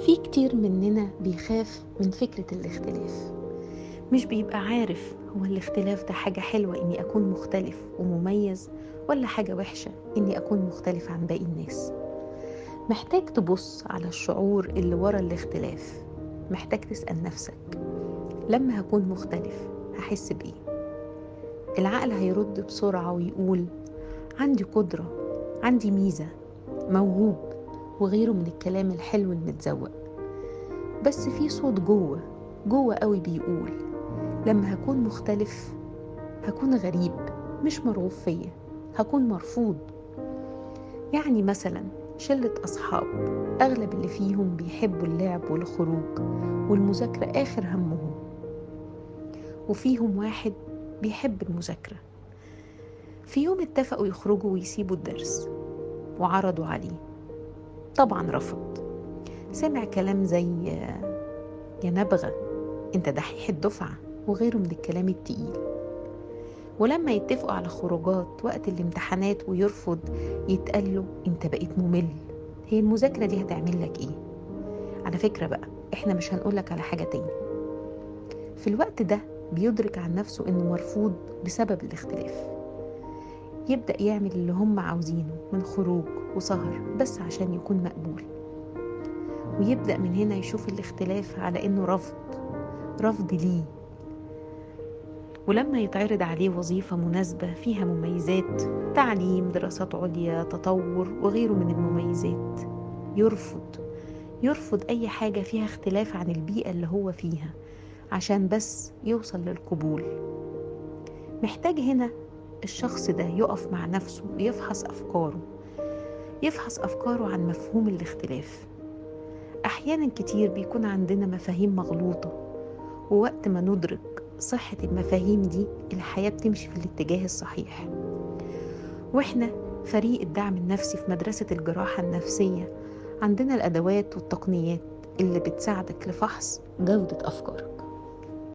في كتير مننا بيخاف من فكرة الاختلاف، مش بيبقى عارف هو الاختلاف ده حاجة حلوة إني أكون مختلف ومميز، ولا حاجة وحشة إني أكون مختلف عن باقي الناس. محتاج تبص على الشعور اللي ورا الاختلاف. محتاج تسأل نفسك، لما هكون مختلف هحس بإيه؟ العقل هيرد بسرعة ويقول عندي قدرة، عندي ميزة، موهوب، وغيره من الكلام الحلو المتزوق. بس في صوت جوه قوي بيقول لما هكون مختلف هكون غريب، مش مرغوب فيا، هكون مرفوض. يعني مثلا شلة أصحاب أغلب اللي فيهم بيحبوا اللعب والخروج والمذاكرة آخر همهم، وفيهم واحد بيحب المذاكرة. في يوم اتفقوا يخرجوا ويسيبوا الدرس وعرضوا عليه، طبعا رفض. سمع كلام زي يا نبغة، انت دحيح الدفعة، وغيره من الكلام التقيل. ولما يتفقوا على خروجات وقت الامتحانات ويرفض، يتقاله انت بقيت ممل، هي المذاكرة دي هتعمل لك ايه؟ على فكرة بقى، احنا مش هنقولك على حاجة تاني. في الوقت ده بيدرك عن نفسه انه مرفوض بسبب الاختلاف. يبدأ يعمل اللي هم عاوزينه من خروج وسهر بس عشان يكون مقبول، ويبدأ من هنا يشوف الاختلاف على انه رفض ليه. ولما يتعرض عليه وظيفة مناسبة فيها مميزات، تعليم، دراسات عليا، تطور وغيره من المميزات، يرفض أي حاجة فيها اختلاف عن البيئة اللي هو فيها عشان بس يوصل للقبول. محتاج هنا الشخص ده يقف مع نفسه ويفحص أفكاره عن مفهوم الاختلاف. أحيانا كتير بيكون عندنا مفاهيم مغلوطة، ووقت ما ندرك صحة المفاهيم دي الحياة بتمشي في الاتجاه الصحيح. وإحنا فريق الدعم النفسي في مدرسة الجراحة النفسية عندنا الأدوات والتقنيات اللي بتساعدك لفحص جودة أفكارك.